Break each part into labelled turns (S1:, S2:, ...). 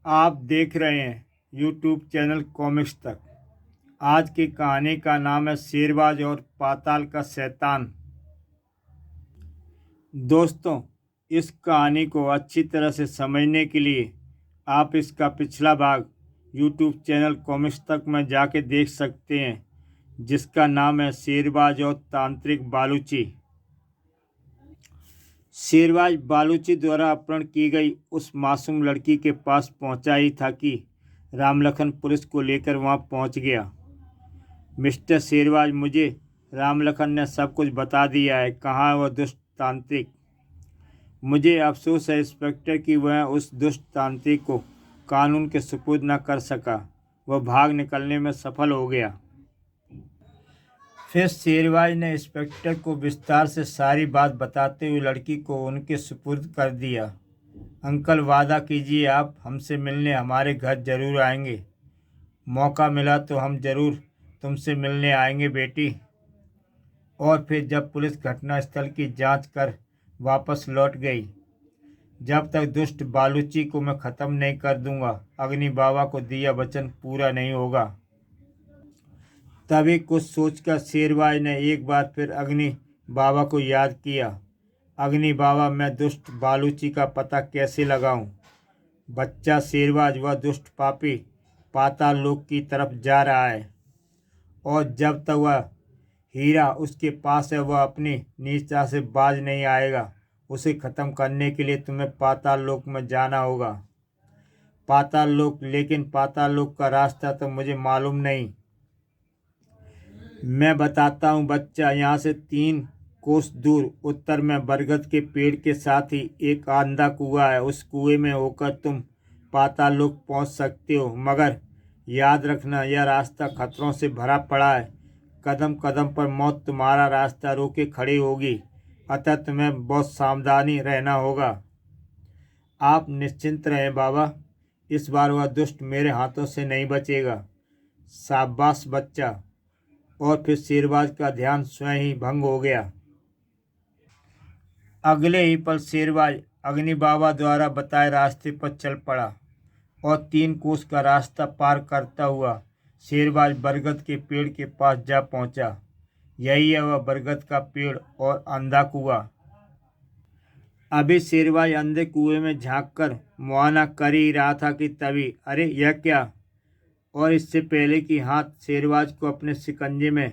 S1: आप देख रहे हैं यूट्यूब चैनल कॉमिक्स तक। आज की कहानी का नाम है शेरबाज और पाताल का शैतान। दोस्तों, इस कहानी को अच्छी तरह से समझने के लिए आप इसका पिछला भाग यूट्यूब चैनल कॉमिक्स तक में जाके देख सकते हैं, जिसका नाम है शेरबाज और तांत्रिक बालूची। शेरबाज बालूची द्वारा अपहरण की गई उस मासूम लड़की के पास पहुंचा ही था कि रामलखन पुलिस को लेकर वहां पहुंच गया। मिस्टर शेरबाज, मुझे रामलखन ने सब कुछ बता दिया है। कहाँ है वह दुष्ट तांत्रिक? मुझे अफसोस है इंस्पेक्टर कि वह उस दुष्ट तांत्रिक को कानून के सुपुर्द न कर सका। वह भाग निकलने में सफल हो गया। फिर शेरबाज ने इंस्पेक्टर को विस्तार से सारी बात बताते हुए लड़की को उनके सुपुर्द कर दिया। अंकल, वादा कीजिए आप हमसे मिलने हमारे घर जरूर आएंगे। मौका मिला तो हम जरूर तुमसे मिलने आएंगे बेटी। और फिर जब पुलिस घटनास्थल की जांच कर वापस लौट गई, जब तक दुष्ट बालूची को मैं ख़त्म नहीं कर दूंगा, अग्नि बाबा को दिया वचन पूरा नहीं होगा। तभी कुछ सोचकर शेरबाज ने एक बार फिर अग्नि बाबा को याद किया। अग्नि बाबा, मैं दुष्ट बालूची का पता कैसे लगाऊं? बच्चा शेरबाज, वह दुष्ट पापी पाताल लोक की तरफ जा रहा है, और जब तक वह हीरा उसके पास है वह अपनी नीचता से बाज नहीं आएगा। उसे ख़त्म करने के लिए तुम्हें पाताल लोक में जाना होगा। पाताल लोक? लेकिन पाताल लोक का रास्ता तो मुझे मालूम नहीं। मैं बताता हूँ बच्चा, यहाँ से 3 कोस दूर उत्तर में बरगद के पेड़ के साथ ही एक आंधा कुआं है। उस कुएं में होकर तुम पाताल लोक पहुँच सकते हो, मगर याद रखना यह रास्ता खतरों से भरा पड़ा है। कदम कदम पर मौत तुम्हारा रास्ता रोके खड़ी होगी, अतः तुम्हें बहुत सावधानी रहना होगा। आप निश्चिंत रहें बाबा, इस बार वह दुष्ट मेरे हाथों से नहीं बचेगा। शाबाश बच्चा। और फिर शेरबाज का ध्यान स्वयं ही भंग हो गया। अगले ही पल शेरबाज अग्नि बाबा द्वारा बताए रास्ते पर चल पड़ा और 3 कोस का रास्ता पार करता हुआ शेरबाज बरगद के पेड़ के पास जा पहुंचा। यही है वह बरगद का पेड़ और अंधा कुआं। अभी शेरबाज अंधे कुएं में झांककर मुआयना कर ही रहा था कि तभी, अरे यह क्या! और इससे पहले कि हाथ शेरबाज को अपने शिकंजे में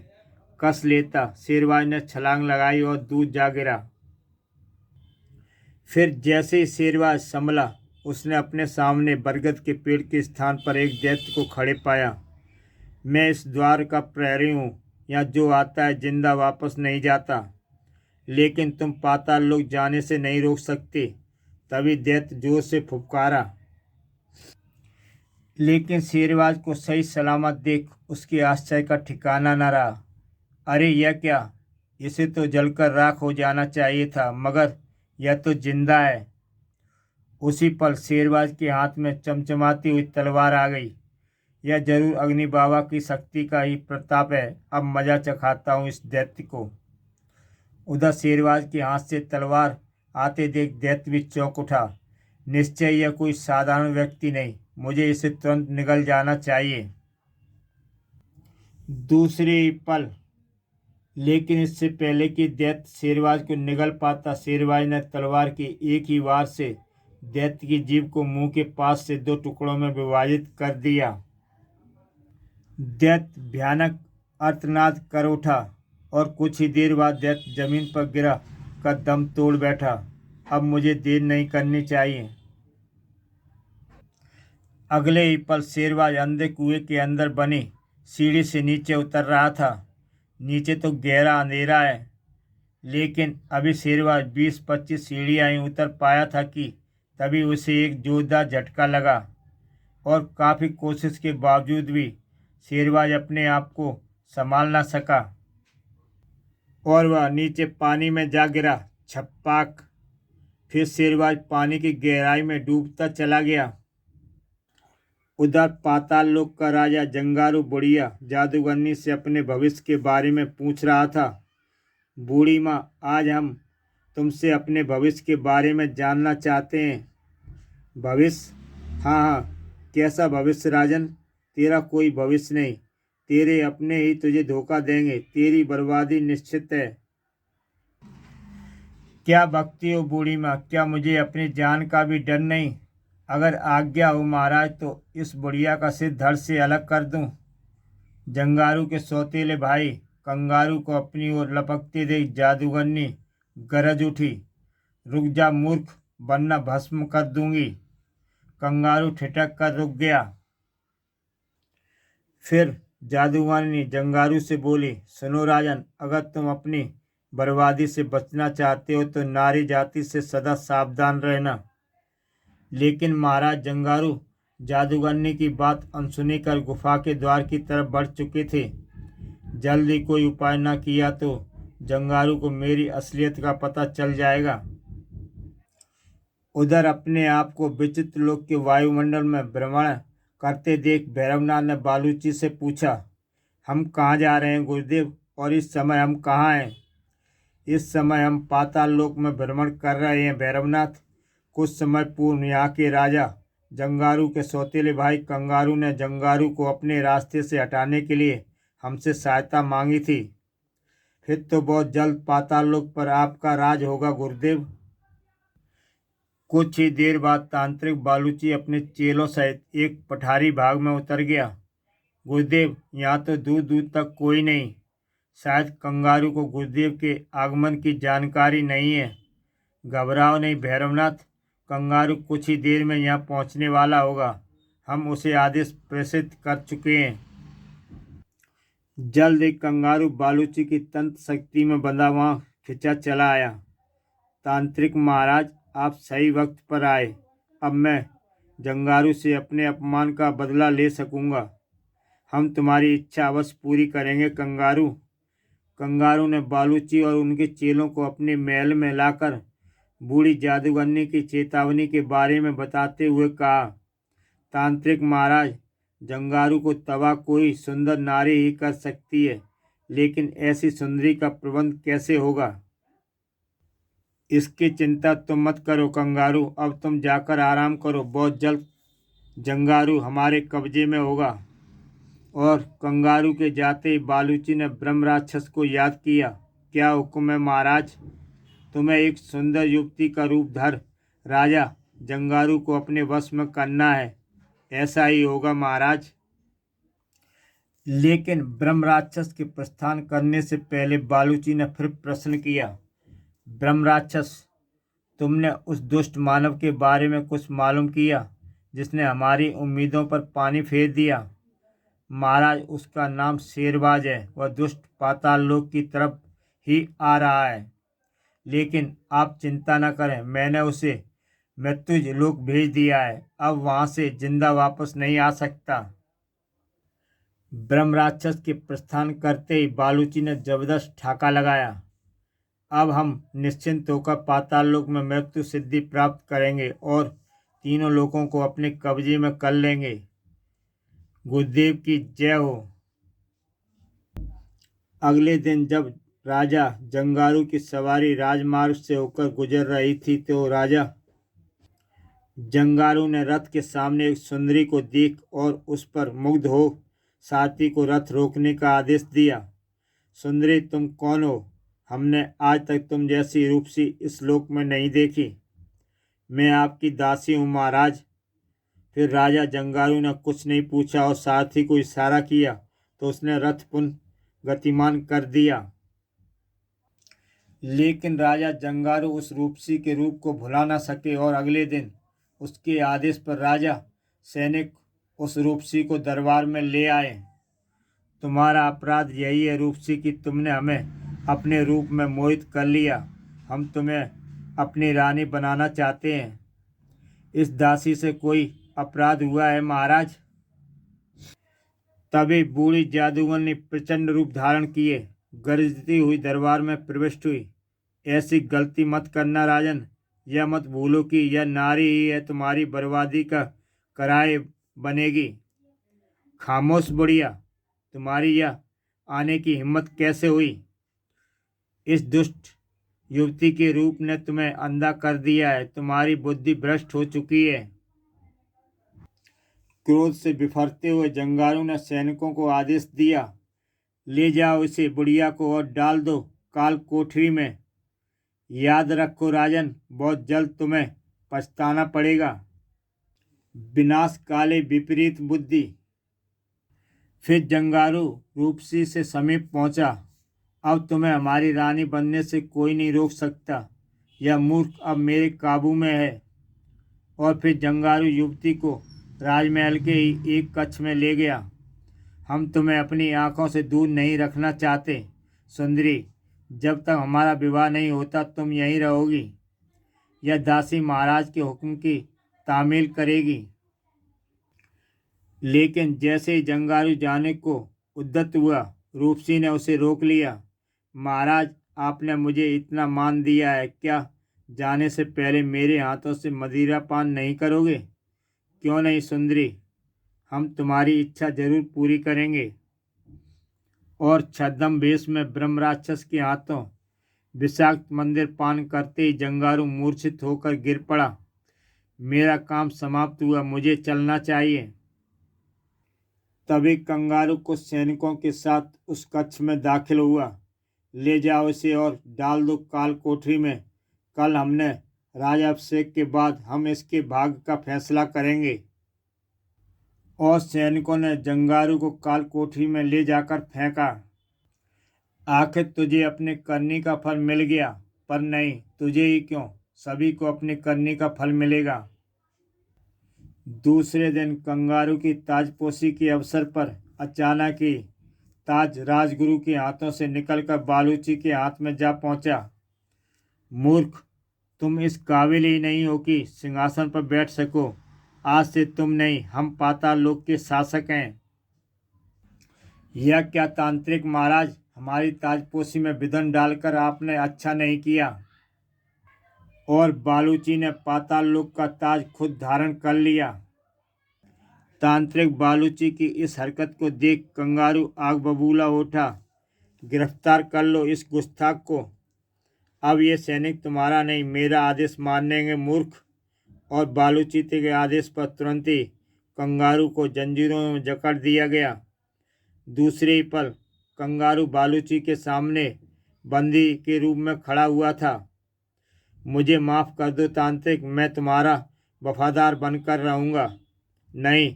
S1: कस लेता, शेरबाज ने छलांग लगाई और दूर जा गिरा। फिर जैसे ही शेरबाज संभला, उसने अपने सामने बरगद के पेड़ के स्थान पर एक दैत्य को खड़े पाया। मैं इस द्वार का प्रहरी हूँ, यहाँ जो आता है जिंदा वापस नहीं जाता, लेकिन तुम पाताल लोक जाने से नहीं रोक सकते। तभी दैत्य जोर से फुफकारा, लेकिन शेरबाज को सही सलामत देख उसके आश्चर्य का ठिकाना न रहा। अरे यह क्या! इसे तो जलकर राख हो जाना चाहिए था, मगर यह तो जिंदा है। उसी पल शेरबाज के हाथ में चमचमाती हुई तलवार आ गई। यह जरूर अग्नि बाबा की शक्ति का ही प्रताप है। अब मजा चखाता हूँ इस दैत्य को। उधर शेरबाज के हाथ से तलवार आते देख दैत्य भी चौंक उठा। निश्चय यह कोई साधारण व्यक्ति नहीं, मुझे इसे तुरंत निगल जाना चाहिए। दूसरे पल, लेकिन इससे पहले कि दैत्य शेरबाज को निगल पाता, शेरबाज ने तलवार की एक ही वार से दैत्य की जीभ को मुंह के पास से 2 टुकड़ों में विभाजित कर दिया। दैत्य भयानक आर्तनाद कर उठा और कुछ ही देर बाद दैत्य जमीन पर गिरा कर दम तोड़ बैठा। अब मुझे देर नहीं करनी चाहिए। अगले ही पल शेरबाज अंधे कुएं के अंदर बनी सीढ़ी से नीचे उतर रहा था। नीचे तो गहरा अंधेरा है, लेकिन अभी शेरबाज 20-25 सीढ़ियाँ ही उतर पाया था कि तभी उसे एक जोरदार झटका लगा, और काफ़ी कोशिश के बावजूद भी शेरबाज अपने आप को संभाल न सका और वह नीचे पानी में जा गिरा। छप्पाक! फिर शेरबाज पानी की गहराई में डूबता चला गया। उधर पाताल लोक का राजा जंगारू बुढ़िया जादूगरनी से अपने भविष्य के बारे में पूछ रहा था। बूढ़ी माँ, आज हम तुमसे अपने भविष्य के बारे में जानना चाहते हैं। भविष्य? हाँ हाँ, कैसा भविष्य राजन? तेरा कोई भविष्य नहीं। तेरे अपने ही तुझे धोखा देंगे। तेरी बर्बादी निश्चित है। क्या बकती हो बूढ़ी माँ? क्या मुझे अपनी जान का भी डर नहीं? अगर आज्ञा हो महाराज तो इस बुढ़िया का सिर धड़ से अलग कर दूं। जंगारू के सौतेले भाई कंगारू को अपनी ओर लपकते देख जादूगरनी गरज उठी। रुक जा मूर्ख, वरना भस्म कर दूंगी। कंगारू ठिठक कर रुक गया। फिर जादूगरनी जंगारू से बोली, सुनो राजन, अगर तुम अपनी बर्बादी से बचना चाहते हो तो नारी जाति से सदा सावधान रहना। लेकिन महाराज जंगारू जादूगरनी की बात अनसुनी कर गुफा के द्वार की तरफ बढ़ चुके थे। जल्दी कोई उपाय न किया तो जंगारू को मेरी असलियत का पता चल जाएगा। उधर अपने आप को विचित्र लोक के वायुमंडल में भ्रमण करते देख भैरवनाथ ने बालूची से पूछा, हम कहाँ जा रहे हैं गुरुदेव, और इस समय हम कहाँ हैं? इस समय हम पाताल लोक में भ्रमण कर रहे हैं भैरवनाथ। कुछ समय पूर्व यहाँ के राजा जंगारू के सौतेले भाई कंगारू ने जंगारू को अपने रास्ते से हटाने के लिए हमसे सहायता मांगी थी। फिर तो बहुत जल्द पाताल लोक पर आपका राज होगा गुरुदेव। कुछ ही देर बाद तांत्रिक बालूची अपने चेलों सहित एक पठारी भाग में उतर गया। गुरुदेव, यहाँ तो दूर दूर तक कोई नहीं। शायद कंगारू को गुरुदेव के आगमन की जानकारी नहीं है। घबराओ नहीं भैरवनाथ, कंगारू कुछ ही देर में यहाँ पहुँचने वाला होगा। हम उसे आदेश प्रेषित कर चुके हैं। जल्द एक कंगारू बालूची की तंत्र शक्ति में बंधा वहाँ खिंचा चला आया। तांत्रिक महाराज, आप सही वक्त पर आए। अब मैं जंगारू से अपने अपमान का बदला ले सकूंगा। हम तुम्हारी इच्छा अवश्य पूरी करेंगे कंगारू। कंगारू ने बालूची और उनके चेलों को अपने महल में लाकर बूढ़ी जादूगरनी की चेतावनी के बारे में बताते हुए कहा, तांत्रिक महाराज, जंगारू को तबाह कोई सुंदर नारी ही कर सकती है, लेकिन ऐसी सुंदरी का प्रबंध कैसे होगा? इसकी चिंता तुम मत करो कंगारू, अब तुम जाकर आराम करो। बहुत जल्द जंगारू हमारे कब्जे में होगा। और कंगारू के जाते ही बालूची ने ब्रह्म राक्षस को याद किया। क्या हुक्म है महाराज? तुम्हें एक सुंदर युवती का रूप धर राजा जंगारू को अपने वश में करना है। ऐसा ही होगा महाराज। लेकिन ब्रह्म राक्षस के प्रस्थान करने से पहले बालूची ने फिर प्रश्न किया, ब्रह्म राक्षस, तुमने उस दुष्ट मानव के बारे में कुछ मालूम किया जिसने हमारी उम्मीदों पर पानी फेर दिया? महाराज, उसका नाम शेरबाज है। वह दुष्ट पाताल लोक की तरफ ही आ रहा है। लेकिन आप चिंता न करें, मैंने उसे मृत्यु लोक भेज दिया है। अब वहां से जिंदा वापस नहीं आ सकता। ब्रह्म राक्षस के प्रस्थान करते ही बालूची ने जबरदस्त ठाका लगाया। अब हम निश्चिंत होकर पाताल लोक में मृत्यु सिद्धि प्राप्त करेंगे और तीनों लोकों को अपने कब्जे में कर लेंगे। गुरुदेव की जय हो। अगले दिन जब राजा जंगारू की सवारी राजमार्ग से होकर गुजर रही थी तो राजा जंगारू ने रथ के सामने एक सुंदरी को देख और उस पर मुग्ध हो सारथी को रथ रोकने का आदेश दिया। सुंदरी, तुम कौन हो? हमने आज तक तुम जैसी रूपसी इस लोक में नहीं देखी। मैं आपकी दासी हूँ महाराज। फिर राजा जंगारू ने कुछ नहीं पूछा और सारथी को इशारा किया तो उसने रथ पुनः गतिमान कर दिया। लेकिन राजा जंगारू उस रूपसी के रूप को भुला न सके और अगले दिन उसके आदेश पर राजा सैनिक उस रूपसी को दरबार में ले आए। तुम्हारा अपराध यही है रूपसी कि तुमने हमें अपने रूप में मोहित कर लिया। हम तुम्हें अपनी रानी बनाना चाहते हैं। इस दासी से कोई अपराध हुआ है महाराज? तभी बूढ़ी जादूगर ने प्रचंड रूप धारण किए गरजती हुई दरबार में प्रविष्ट हुई। ऐसी गलती मत करना राजन। यह मत भूलो कि यह नारी ही है तुम्हारी बर्बादी का कराए बनेगी। खामोश बुढ़िया, तुम्हारी यह आने की हिम्मत कैसे हुई? इस दुष्ट युवती के रूप ने तुम्हें अंधा कर दिया है। तुम्हारी बुद्धि भ्रष्ट हो चुकी है। क्रोध से बिफरते हुए जंगारू ने सैनिकों को आदेश दिया, ले जाओ इसे बुढ़िया को और डाल दो काल कोठरी में। याद रखो राजन, बहुत जल्द तुम्हें पछताना पड़ेगा। विनाश काले विपरीत बुद्धि। फिर जंगारू रूपसी से समीप पहुंचा। अब तुम्हें हमारी रानी बनने से कोई नहीं रोक सकता। यह मूर्ख अब मेरे काबू में है। और फिर जंगारू युवती को राजमहल के ही एक कक्ष में ले गया। हम तुम्हें अपनी आंखों से दूर नहीं रखना चाहते सुंदरी। जब तक हमारा विवाह नहीं होता तुम यहीं रहोगी। यह दासी महाराज के हुक्म की तामील करेगी। लेकिन जैसे ही जंगारू जाने को उद्यत हुआ, रूपसी ने उसे रोक लिया। महाराज, आपने मुझे इतना मान दिया है, क्या जाने से पहले मेरे हाथों से मदिरा पान नहीं करोगे? क्यों नहीं सुंदरी, हम तुम्हारी इच्छा जरूर पूरी करेंगे। और छद्म वेश में ब्रह्म राक्षस के हाथों विषाक्त मंदिर पान करते ही जंगारू मूर्छित होकर गिर पड़ा। मेरा काम समाप्त हुआ, मुझे चलना चाहिए। तभी कंगारू कुछ सैनिकों के साथ उस कक्ष में दाखिल हुआ। ले जाओ इसे और डाल दो काल कोठरी में। कल हमने राजाभिषेक के बाद हम इसके भाग्य का फैसला करेंगे। और सैनिकों ने जंगारू को काल कोठरी में ले जाकर फेंका। आखिर तुझे अपने करनी का फल मिल गया, पर नहीं, तुझे ही क्यों, सभी को अपनी करनी का फल मिलेगा। दूसरे दिन कंगारू की ताजपोशी के अवसर पर अचानक ही ताज राजगुरु के हाथों से निकलकर बालूची के हाथ में जा पहुंचा। मूर्ख, तुम इस काबिल ही नहीं हो कि सिंहासन पर बैठ सको। आज से तुम नहीं, हम पाताल लोक के शासक हैं। यह क्या तांत्रिक महाराज, हमारी ताजपोशी में विधन डालकर आपने अच्छा नहीं किया। और बालूची ने पाताल लोक का ताज खुद धारण कर लिया। तांत्रिक बालूची की इस हरकत को देख कंगारू आग बबूला उठा। गिरफ्तार कर लो इस गुस्ताख को। अब ये सैनिक तुम्हारा नहीं, मेरा आदेश मानेंगे मूर्ख। और बालूची के आदेश पर तुरंत ही कंगारू को जंजीरों में जकड़ दिया गया। दूसरे ही पल कंगारू बालूची के सामने बंदी के रूप में खड़ा हुआ था। मुझे माफ़ कर दो तांत्रिक, मैं तुम्हारा वफादार बनकर रहूँगा। नहीं,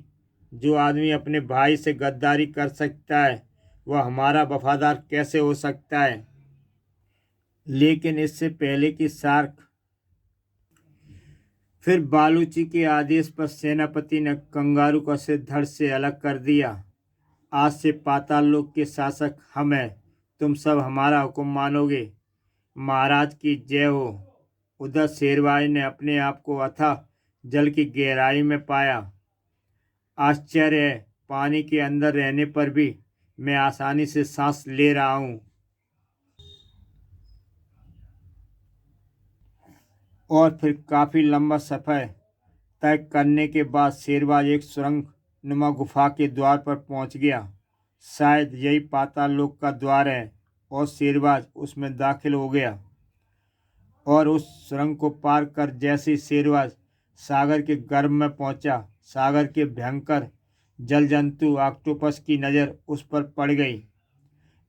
S1: जो आदमी अपने भाई से गद्दारी कर सकता है वह हमारा वफादार कैसे हो सकता है। लेकिन इससे पहले कि सार्क। फिर बालूची के आदेश पर सेनापति ने कंगारू का सिर धड़ से अलग कर दिया। आज से पाताल लोक के शासक हम हैं, तुम सब हमारा हुक्म मानोगे। महाराज की जय हो। उधर शेरवाई ने अपने आप को अथाह जल की गहराई में पाया। आश्चर्य है, पानी के अंदर रहने पर भी मैं आसानी से सांस ले रहा हूँ। और फिर काफ़ी लंबा सफ़र तय करने के बाद शेरबाज एक सुरंग नुमा गुफा के द्वार पर पहुंच गया। शायद यही पाताल लोक का द्वार है। और शेरबाज उसमें दाखिल हो गया। और उस सुरंग को पार कर जैसे ही शेरबाज सागर के गर्भ में पहुंचा, सागर के भयंकर जल जंतु ऑक्टोपस की नज़र उस पर पड़ गई।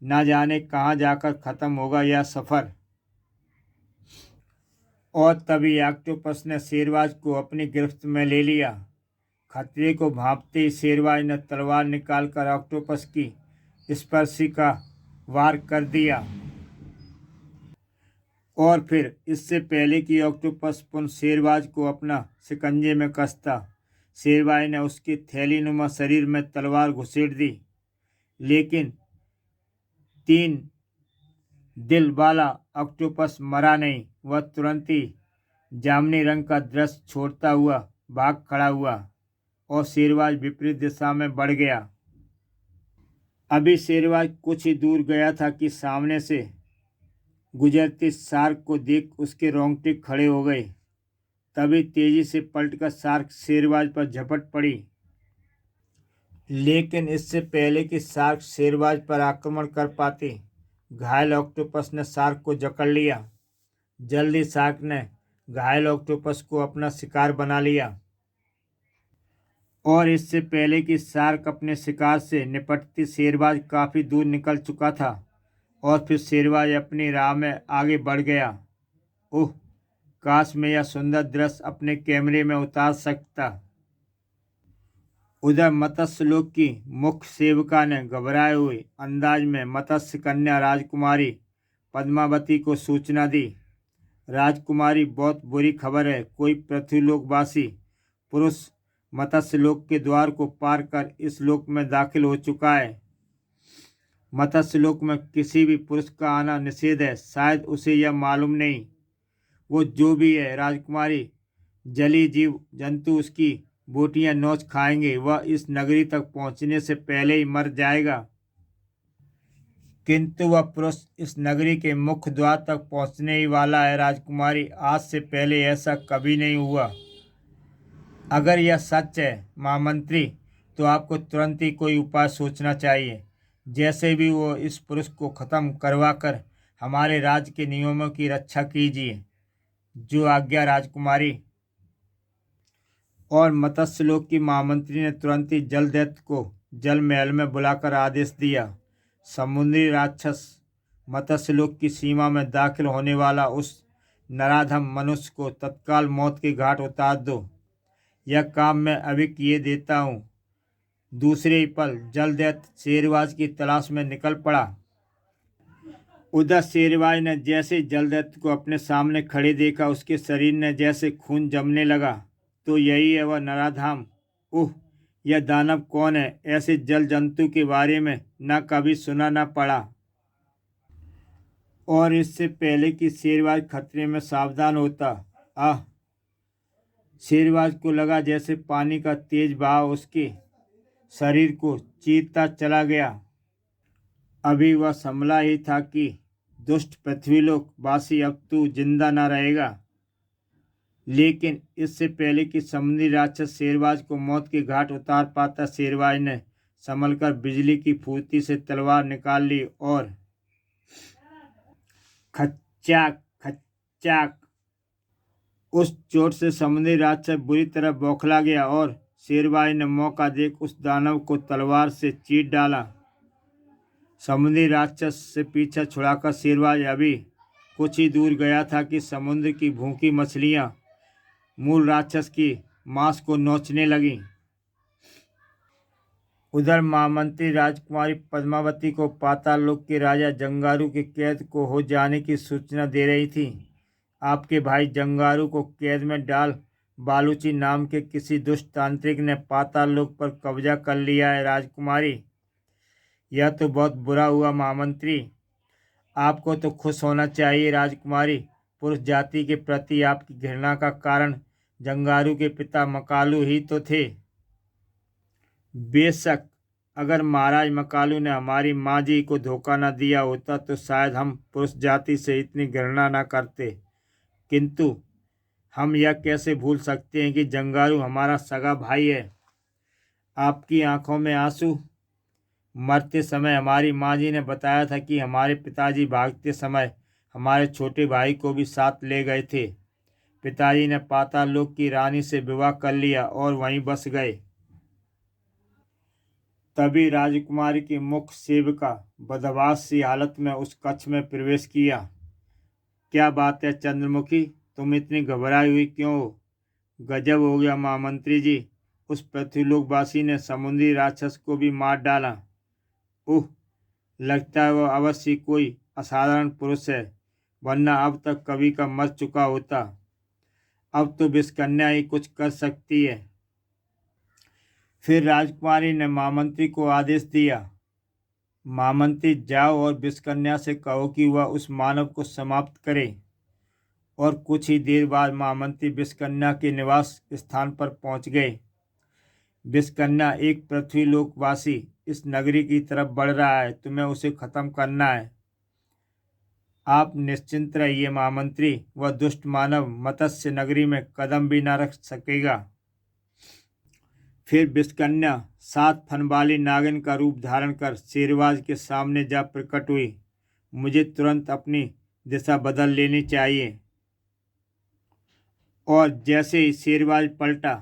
S1: न जाने कहाँ जाकर ख़त्म होगा यह सफ़र। और तभी ऑक्टोपस ने शेरबाज को अपनी गिरफ्त में ले लिया। खतरे को भांपते ही शेरबाज ने तलवार निकालकर ऑक्टोपस की स्पर्शी का वार कर दिया। और फिर इससे पहले कि ऑक्टोपस पुनः शेरबाज को अपना शिकंजे में कसता, शेरबाज ने उसके थैलीनुमा शरीर में तलवार घुसेड़ दी। लेकिन 3 दिल वाला ऑक्टोपस मरा नहीं। वह तुरंत ही जामुनी रंग का दृश्य छोड़ता हुआ भाग खड़ा हुआ और शेरबाज विपरीत दिशा में बढ़ गया। अभी शेरबाज कुछ ही दूर गया था कि सामने से गुजरती शार्क को देख उसके रोंगटे खड़े हो गए। तभी तेजी से पलटकर शार्क शेरबाज पर झपट पड़ी। लेकिन इससे पहले कि शार्क शेरबाज पर आक्रमण कर पाती, घायल ऑक्टोपस ने शार्क को जकड़ लिया। जल्दी शार्क ने घायल ऑक्टोपस को अपना शिकार बना लिया। और इससे पहले कि शार्क अपने शिकार से निपटती शेरबाज काफ़ी दूर निकल चुका था और फिर शेरबाज अपनी राह में आगे बढ़ गया। ओह, काश मैं यह सुंदर दृश्य अपने कैमरे में उतार सकता। उधर मत्स्यलोक की मुख्य सेविका ने घबराए हुए अंदाज में मत्स्य कन्या राजकुमारी पद्मावती को सूचना दी। राजकुमारी, बहुत बुरी खबर है। कोई पृथ्वीलोकवासी पुरुष मत्स्यलोक के द्वार को पार कर इस लोक में दाखिल हो चुका है। मत्स्यलोक में किसी भी पुरुष का आना निषेध है। शायद उसे यह मालूम नहीं। वो जो भी है राजकुमारी, जलीय जीव जंतु उसकी बोटियां नोच खाएंगे। वह इस नगरी तक पहुंचने से पहले ही मर जाएगा। किंतु वह पुरुष इस नगरी के मुख्य द्वार तक पहुंचने ही वाला है। राजकुमारी, आज से पहले ऐसा कभी नहीं हुआ। अगर यह सच है महामंत्री, तो आपको तुरंत ही कोई उपाय सोचना चाहिए। जैसे भी वो इस पुरुष को खत्म करवा कर हमारे राज्य के नियमों की रक्षा कीजिए। जो आज्ञा राजकुमारी। और मत्स्यलोक की महामंत्री ने तुरंत ही जल दैत्य को जल महल में बुलाकर आदेश दिया। समुद्री राक्षस मत्स्यलोक की सीमा में दाखिल होने वाला उस नराधम मनुष्य को तत्काल मौत के घाट उतार दो। यह काम मैं अभी किए देता हूँ। दूसरे ही पल जल दैत्य शेरबाज की तलाश में निकल पड़ा। उधर शेरबाज ने जैसे जल दैत्य को अपने सामने खड़े देखा, उसके शरीर ने जैसे खून जमने लगा। तो यही है वह नराधाम। ओह, यह दानव कौन है? ऐसे जल जंतु के बारे में न कभी सुना न पड़ा। और इससे पहले कि शेरबाज खतरे में सावधान होता, शेरबाज को लगा जैसे पानी का तेज बहाव उसके शरीर को चीरता चला गया। अभी वह संभला ही था कि दुष्ट पृथ्वीलोक वासी अब तू जिंदा न रहेगा। लेकिन इससे पहले कि समुद्री राक्षस शेरबाज को मौत के घाट उतार पाता, शेरबाज ने संभलकर बिजली की फुर्ती से तलवार निकाल ली और खच्चाक खच्चाक, उस चोट से समुद्री राक्षस बुरी तरह बौखला गया और शेरबाज ने मौका देख उस दानव को तलवार से चीर डाला। समुद्री राक्षस से पीछा छुड़ाकर शेरबाज अभी कुछ ही दूर गया था कि समुद्र की भूखी मछलियां मूल राक्षस की मांस को नोचने लगीं। उधर महामंत्री राजकुमारी पद्मावती को पाताल लोक के राजा जंगारू के कैद को हो जाने की सूचना दे रही थी। आपके भाई जंगारू को कैद में डाल बालूची नाम के किसी दुष्ट तांत्रिक ने पाताल लोक पर कब्जा कर लिया है। राजकुमारी, यह तो बहुत बुरा हुआ महामंत्री। आपको तो खुश होना चाहिए राजकुमारी। पुरुष जाति के प्रति आपकी घृणा का कारण जंगारू के पिता मकालू ही तो थे। बेशक, अगर महाराज मकालू ने हमारी माँ जी को धोखा न दिया होता तो शायद हम पुरुष जाति से इतनी घृणा न करते। किंतु हम यह कैसे भूल सकते हैं कि जंगारू हमारा सगा भाई है। आपकी आंखों में आंसू। मरते समय हमारी माँ जी ने बताया था कि हमारे पिताजी भागते समय हमारे छोटे भाई को भी साथ ले गए थे। पिताजी ने पाताल लोक की रानी से विवाह कर लिया और वहीं बस गए। तभी राजकुमारी की मुख्य सेविका बदहवास सी हालत में उस कक्ष में प्रवेश किया। क्या बात है चंद्रमुखी, तुम इतनी घबराई हुई क्यों हो? गजब हो गया महामंत्री जी, उस पृथ्वीलोकवासी ने समुद्री राक्षस को भी मार डाला। ओह, लगता है वह अवश्य कोई असाधारण पुरुष है, वरना अब तक कभी का मर चुका होता। अब तो विषकन्या ही कुछ कर सकती है। फिर राजकुमारी ने महामंत्री को आदेश दिया, महामंत्री जाओ और विषकन्या से कहो कि वह उस मानव को समाप्त करे। और कुछ ही देर बाद महामंत्री विषकन्या के निवास स्थान पर पहुंच गए। विषकन्या, एक पृथ्वीलोकवासी इस नगरी की तरफ बढ़ रहा है, तुम्हें उसे खत्म करना है। आप निश्चिंत रहिए महामंत्री, वह दुष्ट मानव मत्स्य नगरी में कदम भी न रख सकेगा। फिर विषकन्या 7 फन वाली नागिन का रूप धारण कर शेरबाज के सामने जा प्रकट हुई। मुझे तुरंत अपनी दिशा बदल लेनी चाहिए। और जैसे ही शेरबाज पलटा,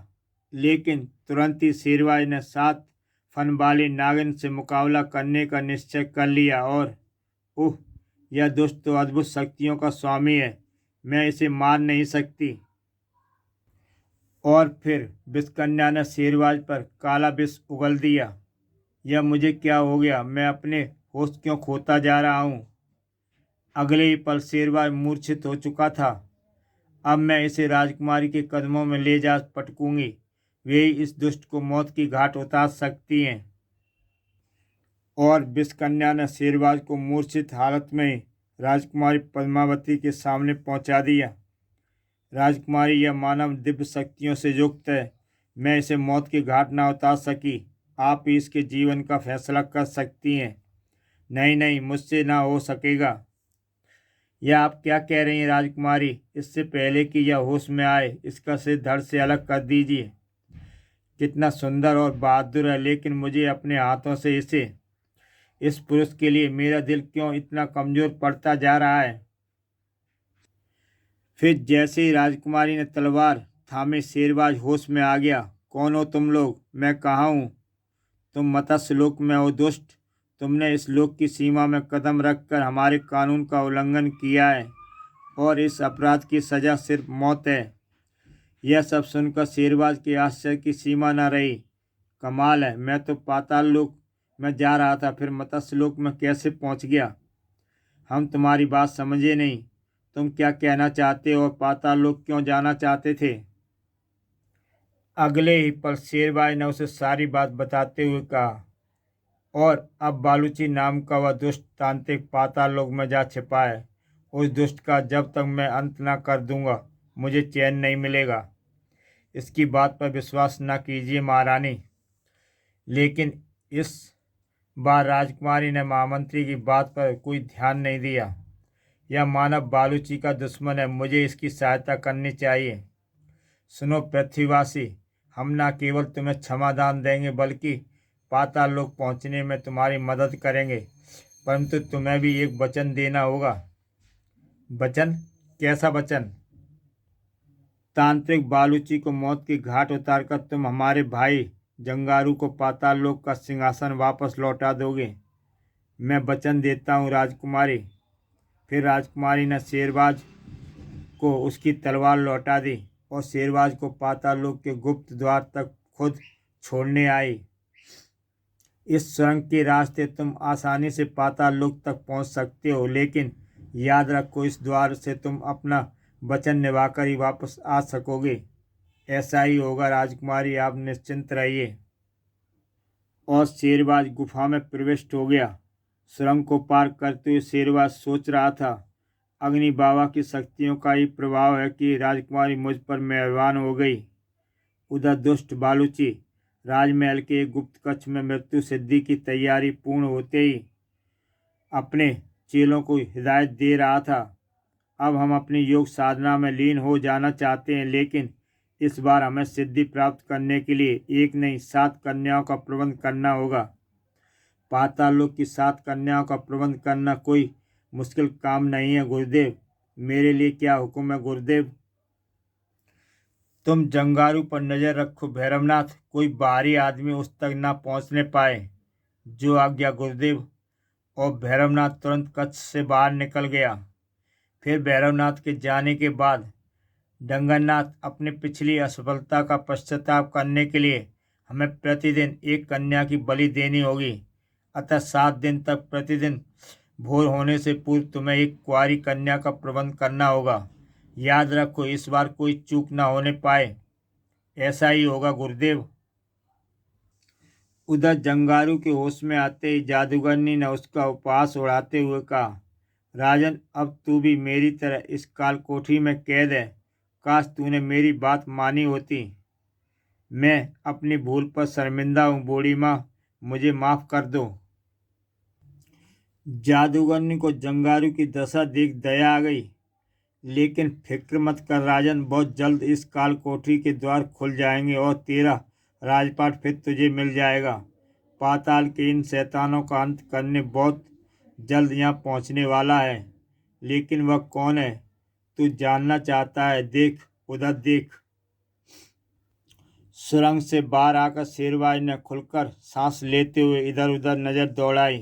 S1: लेकिन तुरंत ही शेरवाज ने 7 फन वाली नागिन से मुकाबला करने का निश्चय कर लिया और उह, यह दुष्ट तो अद्भुत शक्तियों का स्वामी है, मैं इसे मार नहीं सकती। और फिर विषकन्या ने शेरवाज पर काला विष उगल दिया। यह मुझे क्या हो गया? मैं अपने होश क्यों खोता जा रहा हूँ? अगले ही पल शेरवाज मूर्छित हो चुका था। अब मैं इसे राजकुमारी के कदमों में ले जा पटकूंगी, वे ही इस दुष्ट को मौत की घाट उतार सकती हैं। और विषकन्या ने शेरवाज को मूर्छित हालत में ही राजकुमारी पद्मावती के सामने पहुंचा दिया। राजकुमारी, यह मानव दिव्य शक्तियों से युक्त है, मैं इसे मौत की घाट ना उतार सकी, आप ही इसके जीवन का फैसला कर सकती हैं। नहीं नहीं, मुझसे ना हो सकेगा। यह आप क्या कह रही हैं राजकुमारी? इससे पहले कि यह होश में आए इसका सिर धड़ से अलग कर दीजिए। कितना सुंदर और बहादुर है, लेकिन मुझे अपने हाथों से इस पुरुष के लिए मेरा दिल क्यों इतना कमजोर पड़ता जा रहा है। फिर जैसे ही राजकुमारी ने तलवार थामे शेरबाज होश में आ गया। कौन हो तुम लोग? मैं कहाँ हूँ? तुम मत्स्य लोक में हो दुष्ट। तुमने इस लोक की सीमा में कदम रखकर हमारे कानून का उल्लंघन किया है और इस अपराध की सज़ा सिर्फ मौत है। यह सब सुनकर शेरबाज के आश्चर्य की सीमा न रही। कमाल है, मैं तो पाताल लोक में जा रहा था, फिर मत्स्य लोक में कैसे पहुंच गया? हम तुम्हारी बात समझे नहीं। तुम क्या कहना चाहते हो और पाताल लोक क्यों जाना चाहते थे? अगले ही पल शेरबाज ने उसे सारी बात बताते हुए कहा, और अब बालूची नाम का वह दुष्ट तांत्रिक पाताल लोक में जा छिपा है। उस दुष्ट का जब तक मैं अंत न कर दूंगा मुझे चैन नहीं मिलेगा। इसकी बात पर विश्वास न कीजिए महारानी। लेकिन इस बार राजकुमारी ने महामंत्री की बात पर कोई ध्यान नहीं दिया। यह मानव बालूची का दुश्मन है, मुझे इसकी सहायता करनी चाहिए। सुनो पृथ्वीवासी, हम न केवल तुम्हें क्षमादान देंगे बल्कि पाताल लोक पहुंचने में तुम्हारी मदद करेंगे, परंतु तुम्हें भी एक वचन देना होगा। वचन? कैसा वचन? तांत्रिक बालूची को मौत की घाट उतारकर तुम हमारे भाई जंगारू को पाताल लोक का सिंहासन वापस लौटा दोगे। मैं वचन देता हूँ राजकुमारी। फिर राजकुमारी ने शेरबाज को उसकी तलवार लौटा दी और शेरबाज को पाताल लोक के गुप्त द्वार तक खुद छोड़ने आई। इस सुरंग के रास्ते तुम आसानी से पाताल लोक तक पहुंच सकते हो, लेकिन याद रखो इस द्वार से तुम अपना वचन निभाकर ही वापस आ सकोगे। ऐसा ही होगा राजकुमारी, आप निश्चिंत रहिए। और शेरबाज गुफा में प्रविष्ट हो गया। सुरंग को पार करते हुए शेरबाज सोच रहा था, अग्नि बाबा की शक्तियों का ही प्रभाव है कि राजकुमारी मुझ पर मेहरबान हो गई। उधर दुष्ट बालूची राजमहल के एक गुप्त कक्ष में मृत्यु सिद्धि की तैयारी पूर्ण होते ही अपने चेलों को हिदायत दे रहा था। अब हम अपनी योग साधना में लीन हो जाना चाहते हैं, लेकिन इस बार हमें सिद्धि प्राप्त करने के लिए एक नहीं 7 कन्याओं का प्रबंध करना होगा। पाताल लोक की 7 कन्याओं का प्रबंध करना कोई मुश्किल काम नहीं है गुरुदेव। मेरे लिए क्या हुक्म है गुरुदेव? तुम जंगारू पर नजर रखो भैरवनाथ, कोई बाहरी आदमी उस तक ना पहुंचने पाए। जो आज्ञा गुरुदेव। और भैरवनाथ तुरंत कक्ष से बाहर निकल गया। फिर भैरवनाथ के जाने के बाद डंगरनाथ अपनी पिछली असफलता का पश्चाताप करने के लिए हमें प्रतिदिन एक कन्या की बलि देनी होगी। अतः 7 दिन तक प्रतिदिन भोर होने से पूर्व तुम्हें एक कुंवारी कन्या का प्रबंध करना होगा। याद रखो इस बार कोई चूक ना होने पाए। ऐसा ही होगा गुरुदेव। उधर जंगारू के होश में आते ही जादूगरनी ने उसका उपहास उड़ाते हुए कहा, राजन, अब तू भी मेरी तरह इस काल कोठरी में कैद है। काश तूने मेरी बात मानी होती। मैं अपनी भूल पर शर्मिंदा हूँ बूढ़ी माँ, मुझे माफ़ कर दो। जादूगरनी को जंगारू की दशा देख दया आ गई। लेकिन फिक्र मत कर राजन, बहुत जल्द इस काल कोठरी के द्वार खुल जाएंगे और तेरा राजपाट फिर तुझे मिल जाएगा। पाताल के इन शैतानों का अंत करने बहुत जल्द यहाँ पहुँचने वाला है। लेकिन वह कौन है? तू जानना चाहता है? देख, उधर देख। सुरंग से बाहर आकर शेरबाज ने खुलकर सांस लेते हुए इधर उधर नजर दौड़ाई।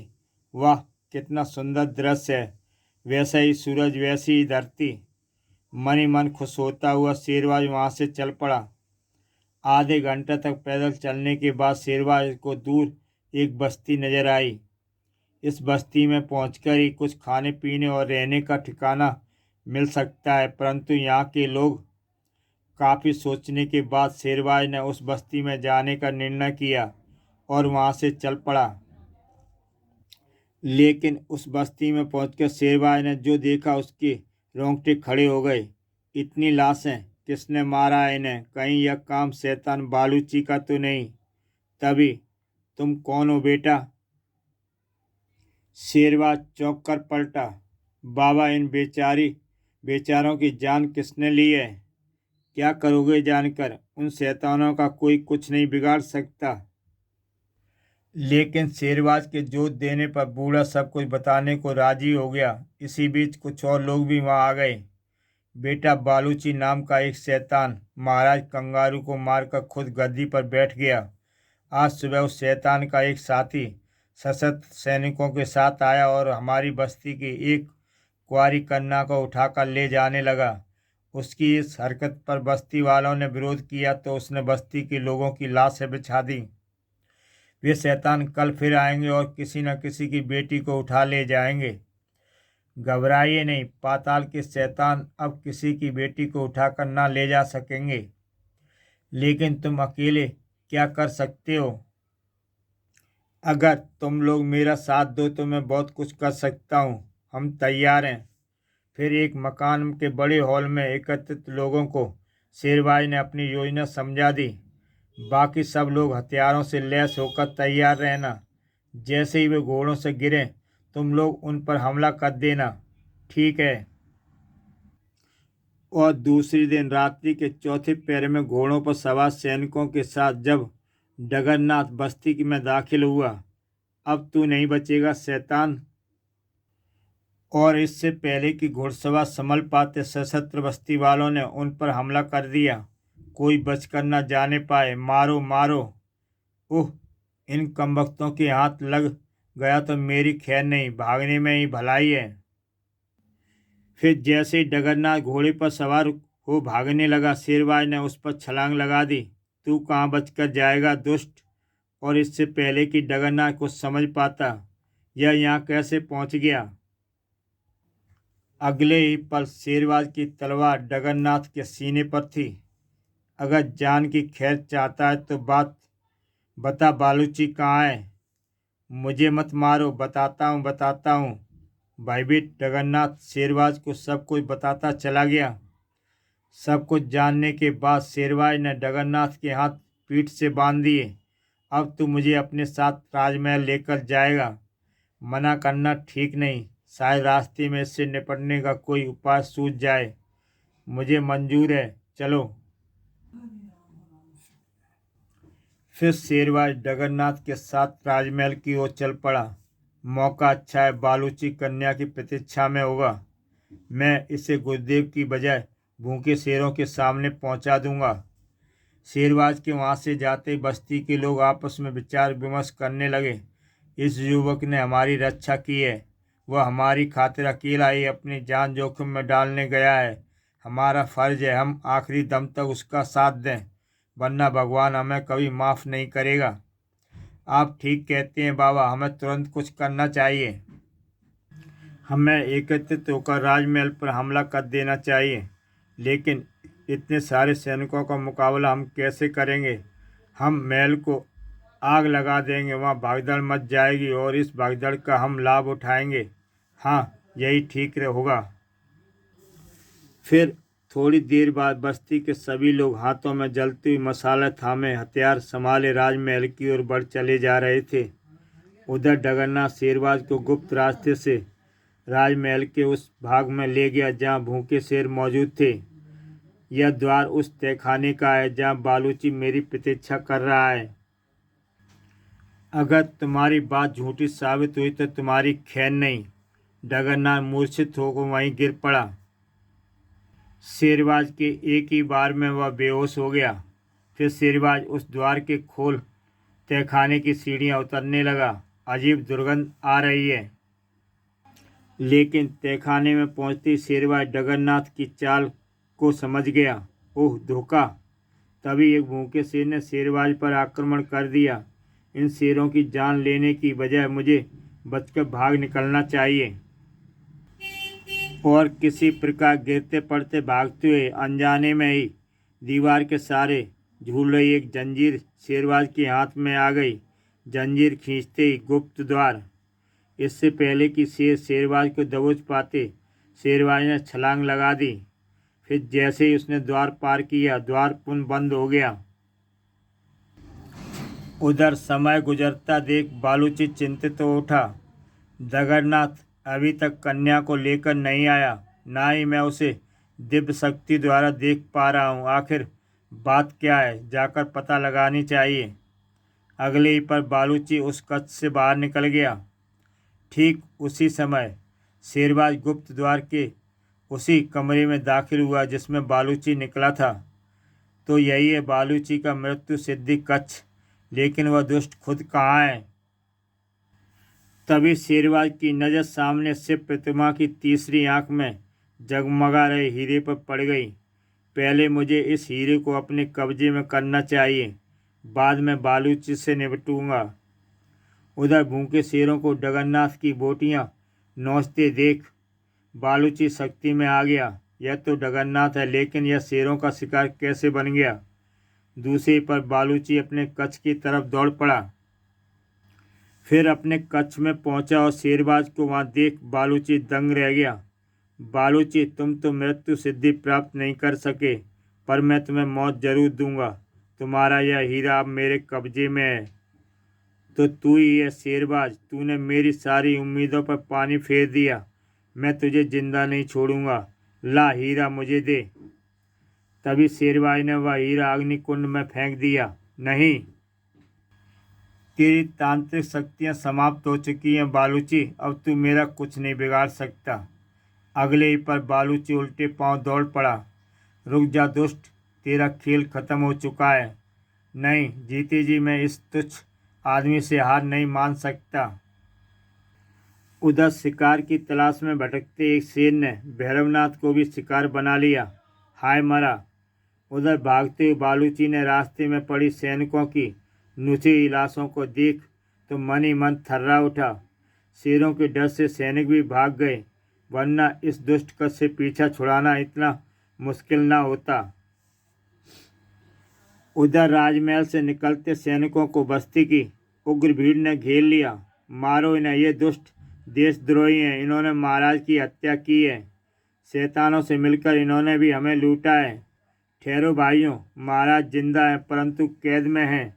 S1: वाह, कितना सुंदर दृश्य है! वैसा ही सूरज, वैसी ही धरती। मन ही मन खुश होता हुआ शेरबाज वहां से चल पड़ा। आधे घंटे तक पैदल चलने के बाद शेरबाज को दूर एक बस्ती नजर आई। इस बस्ती में पहुंचकर ही कुछ खाने पीने और रहने का ठिकाना मिल सकता है, परंतु यहाँ के लोग। काफ़ी सोचने के बाद शेरबाज ने उस बस्ती में जाने का निर्णय किया और वहां से चल पड़ा। लेकिन उस बस्ती में पहुंचकर शेरबाज ने जो देखा उसके रोंगटे खड़े हो गए। इतनी लाशें! किसने मारा है इन्हें? कहीं यह काम शैतान बालूची का तो नहीं? तभी, तुम कौन हो बेटा? शेरबाज चौंक कर पलटा। बाबा, इन बेचारों की जान किसने ली है? क्या करोगे जानकर? उन शैतानों का कोई कुछ नहीं बिगाड़ सकता। लेकिन शेरबाज के जोत देने पर बूढ़ा सब कुछ बताने को राजी हो गया। इसी बीच कुछ और लोग भी वहां आ गए। बेटा, बालूची नाम का एक शैतान महाराज कंगारू को मारकर खुद गद्दी पर बैठ गया। आज सुबह उस शैतान का एक साथी सशस्त्र सैनिकों के साथ आया और हमारी बस्ती की एक कुंवारी कन्या को उठाकर ले जाने लगा। उसकी इस हरकत पर बस्ती वालों ने विरोध किया तो उसने बस्ती के लोगों की लाशें बिछा दी। वे शैतान कल फिर आएंगे और किसी न किसी की बेटी को उठा ले जाएंगे। घबराइए नहीं, पाताल के शैतान अब किसी की बेटी को उठाकर ना ले जा सकेंगे। लेकिन तुम अकेले क्या कर सकते हो? अगर तुम लोग मेरा साथ दो तो मैं बहुत कुछ कर सकता हूँ। हम तैयार हैं। फिर एक मकान के बड़े हॉल में एकत्रित लोगों को शेरबाज ने अपनी योजना समझा दी। बाकी सब लोग हथियारों से लैस होकर तैयार रहना। जैसे ही वे घोड़ों से गिरें तुम लोग उन पर हमला कर देना, ठीक है? और दूसरी दिन रात्रि के चौथे पहर में घोड़ों पर सवार सैनिकों के साथ जब जगन्नाथ बस्ती में दाखिल हुआ। अब तू नहीं बचेगा शैतान! और इससे पहले कि घुड़सवार संभल पाते सशस्त्र बस्ती वालों ने उन पर हमला कर दिया। कोई बचकर न जाने पाए। मारो मारो! उह, इन कमबख्तों के हाथ लग गया तो मेरी खैर नहीं, भागने में ही भलाई है। फिर जैसे ही जगन्नाथ घोड़े पर सवार हो भागने लगा, शेरबाज ने उस पर छलांग लगा दी। तू कहाँ बचकर जाएगा दुष्ट! और इससे पहले कि जगन्नाथ कुछ समझ पाता, यह यहाँ कैसे पहुँच गया। अगले ही पल शेरबाज की तलवार जगन्नाथ के सीने पर थी। अगर जान की खैर चाहता है तो बात बता, बालूची कहाँ है? मुझे मत मारो, बताता हूँ। भयभीत जगन्नाथ शेरबाज को सब कुछ बताता चला गया। सब कुछ जानने के बाद शेरबाज ने जगन्नाथ के हाथ पीठ से बांध दिए। अब तू मुझे अपने साथ राजमहल लेकर जाएगा। मना करना ठीक नहीं, शायद रास्ते में इससे निपटने का कोई उपाय सूझ जाए। मुझे मंजूर है, चलो। फिर शेरबाज जगन्नाथ के साथ राजमहल की ओर चल पड़ा। मौका अच्छा है, बालूची कन्या की प्रतीक्षा में होगा। मैं इसे गुरुदेव की बजाय भूखे शेरों के सामने पहुंचा दूंगा। शेरबाज के वहां से जाते ही बस्ती के लोग आपस में विचार विमर्श करने लगे। इस युवक ने हमारी रक्षा की है। वह हमारी खातिर अकेला ही अपनी जान जोखिम में डालने गया है। हमारा फर्ज है हम आखिरी दम तक उसका साथ दें, वरना भगवान हमें कभी माफ़ नहीं करेगा। आप ठीक कहते हैं बाबा, हमें तुरंत कुछ करना चाहिए। हमें एकत्रित होकर राजमहल पर हमला कर देना चाहिए। लेकिन इतने सारे सैनिकों का मुकाबला हम कैसे करेंगे? हम महल को आग लगा देंगे, वहाँ भागदड़ मच जाएगी और इस भागदड़ का हम लाभ उठाएंगे। हाँ, यही ठीक होगा। फिर थोड़ी देर बाद बस्ती के सभी लोग हाथों में जलती हुई मशालें थामे हथियार संभाले राजमहल की ओर बढ़ चले जा रहे थे। उधर जगन्नाथ शेरबाज को गुप्त रास्ते से राजमहल के उस भाग में ले गया जहाँ भूखे शेर मौजूद थे। यह द्वार उस तहखाने का है जहाँ बालूची मेरी प्रतीक्षा कर रहा है। अगर तुम्हारी बात झूठी साबित हुई तो तुम्हारी खैर नहीं। जगन्नाथ मूर्छित होकर वहीं गिर पड़ा। शेरबाज के एक ही बार में वह बेहोश हो गया। फिर शेरबाज उस द्वार के खोल तहखाने की सीढ़ियाँ उतरने लगा। अजीब दुर्गंध आ रही है, लेकिन तहखाने में पहुंचते शेरबाज जगन्नाथ की चाल को समझ गया। ओह धोखा! तभी एक भूखे शेर ने शेरबाज पर आक्रमण कर दिया। इन शेरों की जान लेने की बजाय मुझे बचकर भाग निकलना चाहिए और किसी प्रकार गिरते पड़ते भागते हुए अनजाने में ही दीवार के सहारे झूल रही एक जंजीर शेरबाज के हाथ में आ गई। जंजीर खींचते ही गुप्त द्वार, इससे पहले कि शेरबाज को दबोच पाते, शेरबाज ने छलांग लगा दी। फिर जैसे ही उसने द्वार पार किया, द्वार पुनः बंद हो गया। उधर समय गुजरता देख बालूची चिंतित हो उठा। जगन्नाथ अभी तक कन्या को लेकर नहीं आया, ना ही मैं उसे दिव्य शक्ति द्वारा देख पा रहा हूँ। आखिर बात क्या है, जाकर पता लगानी चाहिए। अगले ही पर बालूची उस कक्ष से बाहर निकल गया। ठीक उसी समय शेरबाज गुप्त द्वार के उसी कमरे में दाखिल हुआ जिसमें बालूची निकला था। तो यही है बालूची का मृत्यु सिद्धि कक्ष, लेकिन वह दुष्ट खुद कहाँ है? तभी शेरबाज की नज़र सामने शिव प्रतिमा की तीसरी आंख में जगमगा रहे हीरे पर पड़ गई। पहले मुझे इस हीरे को अपने कब्जे में करना चाहिए, बाद में बालूची से निपटूंगा। उधर भूखे शेरों को जगन्नाथ की बोटियां नोचते देख बालूची शक्ति में आ गया। यह तो जगन्नाथ है, लेकिन यह शेरों का शिकार कैसे बन गया? दूसरे पर बालूची अपने कक्ष की तरफ दौड़ पड़ा। फिर अपने कक्ष में पहुंचा और शेरबाज को वहां देख बालूची दंग रह गया। बालूची, तुम तो मृत्यु सिद्धि प्राप्त नहीं कर सके, पर मैं तुम्हें मौत जरूर दूंगा। तुम्हारा यह हीरा अब मेरे कब्जे में है। तो तू ही है शेरबाज, तूने मेरी सारी उम्मीदों पर पानी फेर दिया। मैं तुझे जिंदा नहीं छोड़ूंगा। ला हीरा मुझे दे। तभी शेरबाज ने वह हीरा अग्निकुंड में फेंक दिया। नहीं, तेरी तांत्रिक शक्तियाँ समाप्त हो चुकी हैं बालूची, अब तू मेरा कुछ नहीं बिगाड़ सकता। अगले ही पर बालूची उल्टे पांव दौड़ पड़ा। रुक जा दुष्ट, तेरा खेल खत्म हो चुका है। नहीं, जीते जी मैं इस तुच्छ आदमी से हार नहीं मान सकता। उधर शिकार की तलाश में भटकते एक शेर ने भैरवनाथ को भी शिकार बना लिया। हाय मरा! उधर भागते हुए बालूची ने रास्ते में पड़ी सैनिकों की नुची लाशों को देख तो मन ही मन थर्रा उठा। शेरों के डर से सैनिक भी भाग गए, वरना इस दुष्ट कस से पीछा छुड़ाना इतना मुश्किल न होता। उधर राजमहल से निकलते सैनिकों को बस्ती की उग्र भीड़ ने घेर लिया। मारो इन्हें, ये दुष्ट देशद्रोही हैं, इन्होंने महाराज की हत्या की है। शैतानों से मिलकर इन्होंने भी हमें लूटा है। ठहरो भाइयों, महाराज जिंदा हैं परंतु कैद में हैं।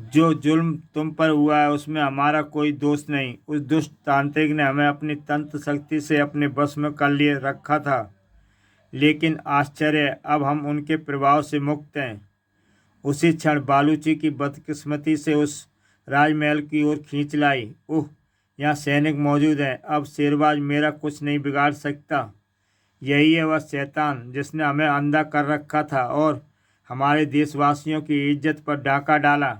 S1: जो जुल्म तुम पर हुआ है उसमें हमारा कोई दोष नहीं। उस दुष्ट तांत्रिक ने हमें अपनी तंत्र शक्ति से अपने वश में कर लिए रखा था, लेकिन आश्चर्य है, अब हम उनके प्रभाव से मुक्त हैं। उसी क्षण बालूची की बदकिस्मती से उस राजमहल की ओर खींच लाई। ओह, यहाँ सैनिक मौजूद हैं, अब शेरबाज मेरा कुछ नहीं बिगाड़ सकता। यही है वह शैतान जिसने हमें अंधा कर रखा था और हमारे देशवासियों की इज्जत पर डाका डाला।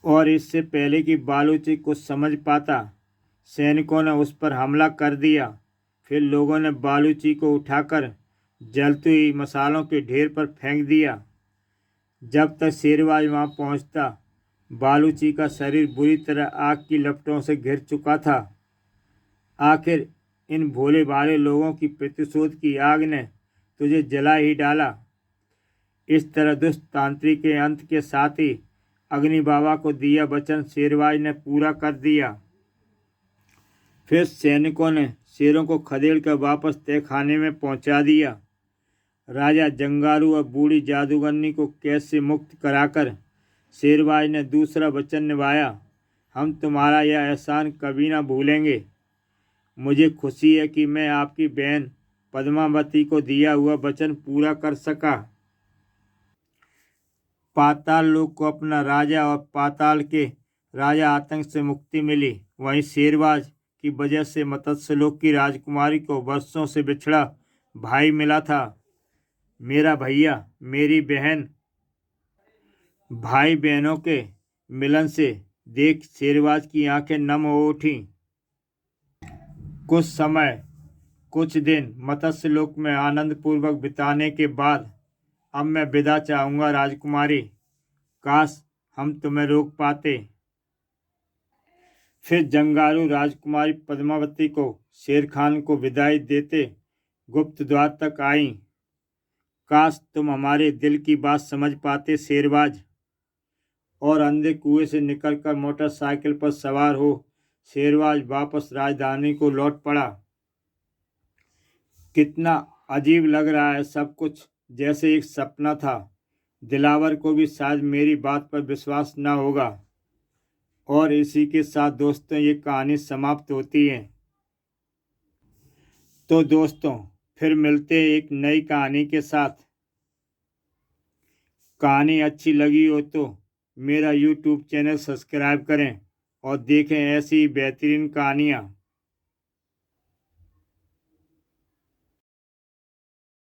S1: और इससे पहले कि बालूची कुछ समझ पाता, सैनिकों ने उस पर हमला कर दिया। फिर लोगों ने बालूची को उठाकर जलती हुई मसालों के ढेर पर फेंक दिया। जब तक शेरबाज वहां पहुंचता, बालूची का शरीर बुरी तरह आग की लपटों से घिर चुका था। आखिर इन भोले भाले लोगों की प्रतिशोध की आग ने तुझे जला ही डाला। इस तरह दुष्ट तांत्रिक के अंत के साथ ही अग्नि बाबा को दिया वचन शेरबाज ने पूरा कर दिया। फिर सैनिकों ने शेरों को खदेड़ कर वापस तहखाने में पहुंचा दिया। राजा जंगारू और बूढ़ी जादूगरनी को कैद से मुक्त कराकर शेरबाज ने दूसरा वचन निभाया, हम तुम्हारा यह एहसान कभी ना भूलेंगे। मुझे खुशी है कि मैं आपकी बहन पद्मावती को दिया हुआ वचन पूरा कर सका। पाताल लोक को अपना राजा और पाताल के राजा आतंक से मुक्ति मिली। वहीं शेरबाज की वजह से मत्स्य लोक की राजकुमारी को वर्षों से बिछड़ा भाई मिला था। मेरा भैया, मेरी बहन, भाई बहनों के मिलन से देख शेरवाज की आंखें नम हो उठीं। कुछ समय, कुछ दिन मत्स्य लोक में आनंद पूर्वक बिताने के बाद अब मैं विदा चाहूंगा राजकुमारी। काश हम तुम्हें रोक पाते। फिर जंगारू राजकुमारी पद्मावती को शेर खान को विदाई देते गुप्त द्वार तक आईं। काश तुम हमारे दिल की बात समझ पाते शेरबाज। और अंधे कुएं से निकलकर मोटरसाइकिल पर सवार हो शेरबाज वापस राजधानी को लौट पड़ा। कितना अजीब लग रहा है सब कुछ, जैसे एक सपना था। दिलावर को भी शायद मेरी बात पर विश्वास न होगा। और इसी के साथ दोस्तों ये कहानी समाप्त होती है। तो दोस्तों फिर मिलते हैं एक नई कहानी के साथ। कहानी अच्छी लगी हो तो मेरा YouTube चैनल सब्सक्राइब करें और देखें ऐसी बेहतरीन कहानियाँ।